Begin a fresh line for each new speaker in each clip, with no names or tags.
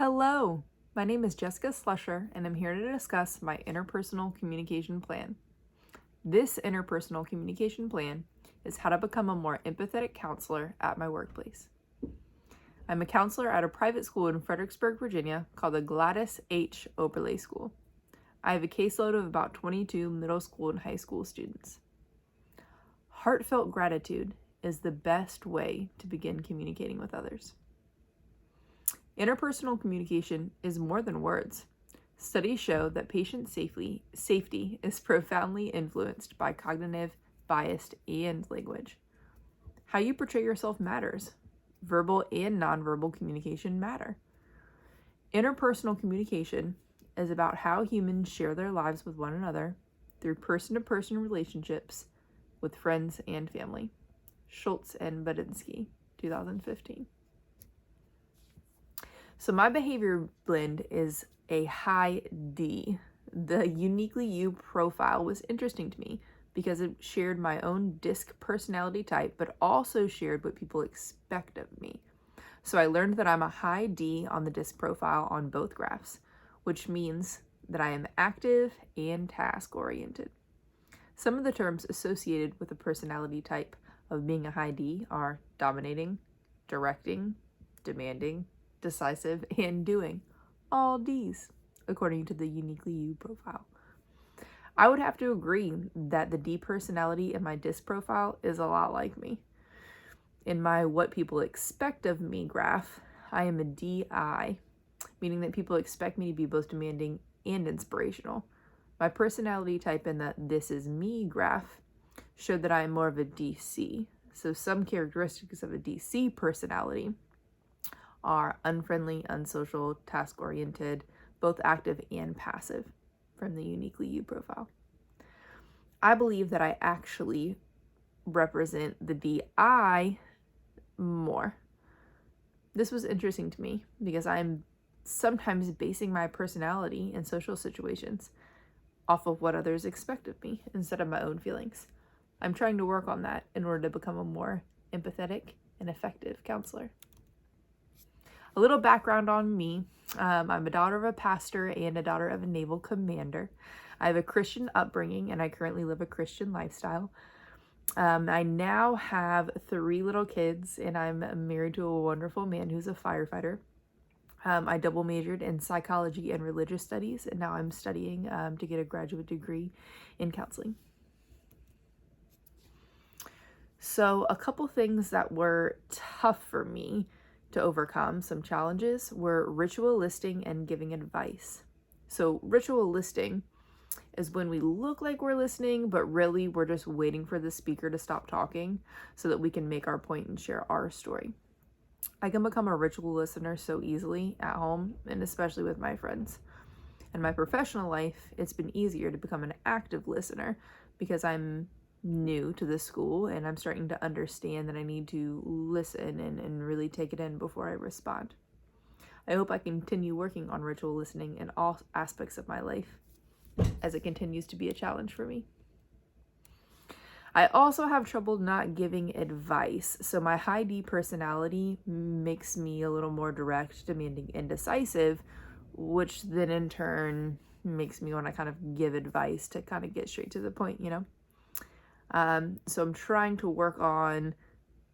Hello, my name is Jessica Slusher, and I'm here to discuss my interpersonal communication plan. This interpersonal communication plan is how to become a more empathetic counselor at my workplace. I'm a counselor at a private school in Fredericksburg, Virginia called the Gladys H. Oberle School. I have a caseload of about 22 middle school and high school students. Heartfelt gratitude is the best way to begin communicating with others. Interpersonal communication is more than words. Studies show that patient safety is profoundly influenced by cognitive bias and language. How you portray yourself matters. Verbal and nonverbal communication matter. Interpersonal communication is about how humans share their lives with one another through person-to-person relationships with friends and family. Schultz and Badinsky, 2015. So my behavior blend is a high D. The Uniquely You profile was interesting to me because it shared my own DISC personality type, but also shared what people expect of me. So I learned that I'm a high D on the DISC profile on both graphs, which means that I am active and task-oriented. Some of the terms associated with the personality type of being a high D are dominating, directing, demanding, decisive, and doing. All D's, according to the Uniquely You profile. I would have to agree that the D personality in my DISC profile is a lot like me. In my what people expect of me graph, I am a DI, meaning that people expect me to be both demanding and inspirational. My personality type in the This Is Me graph showed that I am more of a DC. So some characteristics of a DC personality are unfriendly, unsocial, task-oriented, both active and passive from the Uniquely You profile. I believe that I actually represent the DI more. This was interesting to me because I'm sometimes basing my personality in social situations off of what others expect of me instead of my own feelings. I'm trying to work on that in order to become a more empathetic and effective counselor. A little background on me. I'm a daughter of a pastor and a daughter of a naval commander. I have a Christian upbringing and I currently live a Christian lifestyle. I now have 3 little kids and I'm married to a wonderful man who's a firefighter. I double majored in psychology and religious studies, and now I'm studying to get a graduate degree in counseling. So a couple things that were tough for me to overcome, some challenges, were ritual listing and giving advice. So ritual listing is when we look like we're listening, but really we're just waiting for the speaker to stop talking so that we can make our point and share our story. I can become a ritual listener so easily at home and especially with my friends. In my professional life, it's been easier to become an active listener because I'm new to this school and I'm starting to understand that I need to listen and really take it in before I respond. I hope I continue working on ritual listening in all aspects of my life as it continues to be a challenge for me. I also have trouble not giving advice. So my high D personality makes me a little more direct, demanding, and decisive, which then in turn makes me want to kind of give advice to kind of get straight to the point, So I'm trying to work on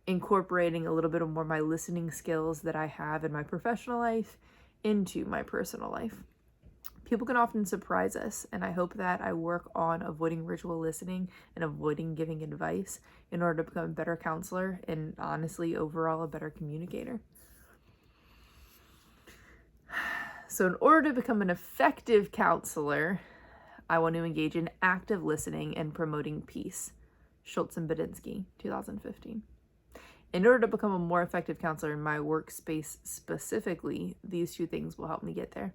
incorporating a little bit of more of my listening skills that I have in my professional life into my personal life. People can often surprise us, and I hope that I work on avoiding ritual listening and avoiding giving advice in order to become a better counselor and honestly, overall, a better communicator. So in order to become an effective counselor, I want to engage in active listening and promoting peace. Schultz and Badinsky, 2015. In order to become a more effective counselor in my workspace specifically, these 2 things will help me get there.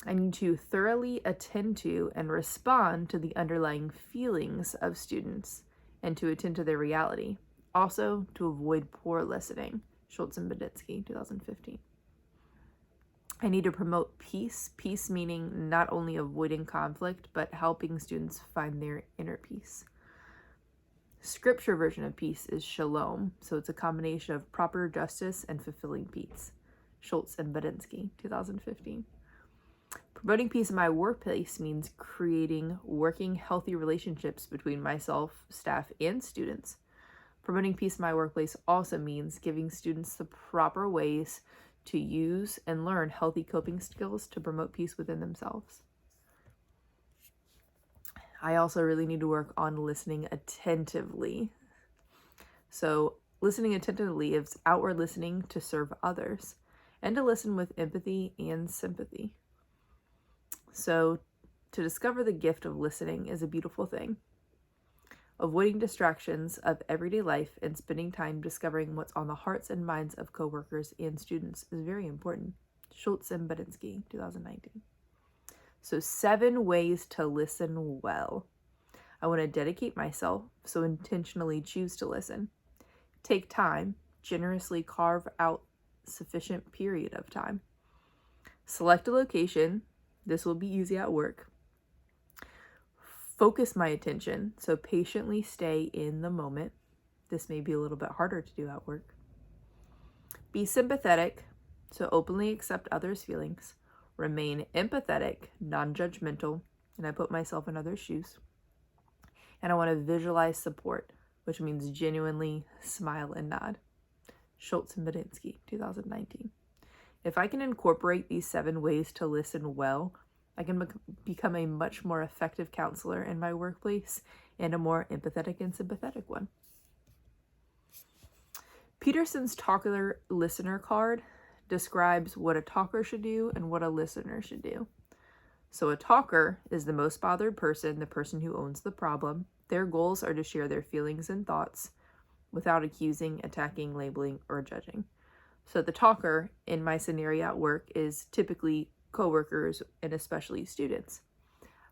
I need to thoroughly attend to and respond to the underlying feelings of students and to attend to their reality. Also, to avoid poor listening. Schultz and Badinsky, 2015. I need to promote peace. Peace meaning not only avoiding conflict, but helping students find their inner peace. Scripture version of peace is shalom, so it's a combination of proper justice and fulfilling peace. Schultz and Badinsky, 2015. Promoting peace in my workplace means creating working, healthy relationships between myself, staff, and students. Promoting peace in my workplace also means giving students the proper ways to use and learn healthy coping skills to promote peace within themselves. I also really need to work on listening attentively. So, listening attentively is outward listening to serve others and to listen with empathy and sympathy. So, to discover the gift of listening is a beautiful thing. Avoiding distractions of everyday life and spending time discovering what's on the hearts and minds of coworkers and students is very important. Schultz and Badinsky, 2019. So 7 ways to listen well. I want to dedicate myself, so intentionally choose to listen. Take time, generously carve out sufficient period of time. Select a location. This will be easy at work. Focus my attention, so patiently stay in the moment. This may be a little bit harder to do at work. Be sympathetic, so openly accept others' feelings. Remain empathetic, non-judgmental, and I put myself in others' shoes. And I want to visualize support, which means genuinely smile and nod. Schultz and Badinsky, 2019. If I can incorporate these 7 ways to listen well, I can become a much more effective counselor in my workplace and a more empathetic and sympathetic one. Peterson's talker listener card describes what a talker should do and what a listener should do. So a talker is the most bothered person, the person who owns the problem. Their goals are to share their feelings and thoughts without accusing, attacking, labeling, or judging. So the talker in my scenario at work is typically coworkers and especially students.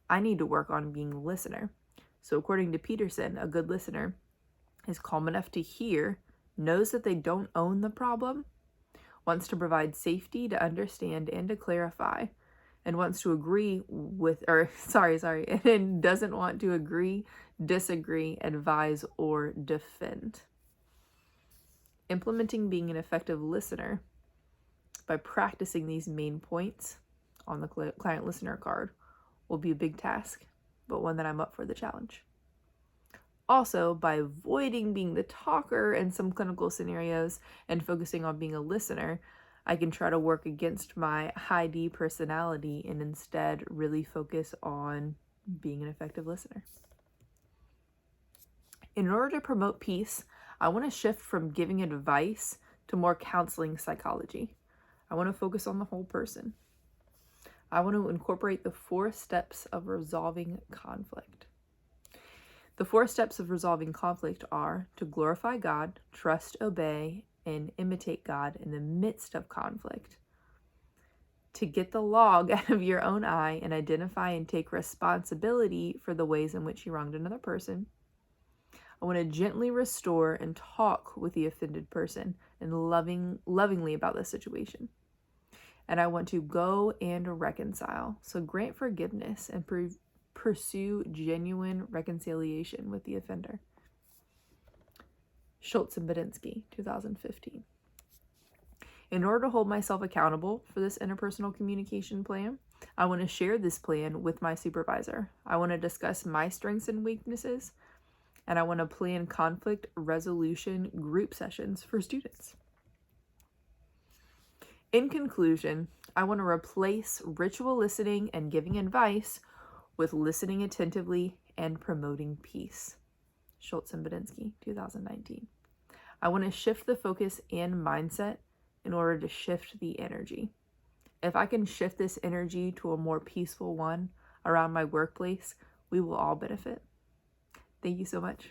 I need to work on being a listener. So according to Peterson, a good listener is calm enough to hear, knows that they don't own the problem, wants to provide safety to understand and to clarify, and wants to agree with, and doesn't want to agree, disagree, advise, or defend. Implementing being an effective listener by practicing these main points on the client listener card will be a big task, but one that I'm up for the challenge. Also, by avoiding being the talker in some clinical scenarios and focusing on being a listener, I can try to work against my high D personality and instead really focus on being an effective listener. In order to promote peace, I want to shift from giving advice to more counseling psychology. I want to focus on the whole person. I want to incorporate the 4 steps of resolving conflict. The 4 steps of resolving conflict are to glorify God, trust, obey, and imitate God in the midst of conflict. To get the log out of your own eye and identify and take responsibility for the ways in which you wronged another person. I want to gently restore and talk with the offended person and lovingly about the situation. And I want to go and reconcile. So grant forgiveness and pursue genuine reconciliation with the offender. Schultz and Badinsky, 2015. In order to hold myself accountable for this interpersonal communication plan, I want to share this plan with my supervisor. I want to discuss my strengths and weaknesses, and I want to plan conflict resolution group sessions for students. In conclusion, I want to replace ritual listening and giving advice with listening attentively and promoting peace. Schultz and Badinsky, 2019. I want to shift the focus and mindset in order to shift the energy. If I can shift this energy to a more peaceful one around my workplace, we will all benefit. Thank you so much.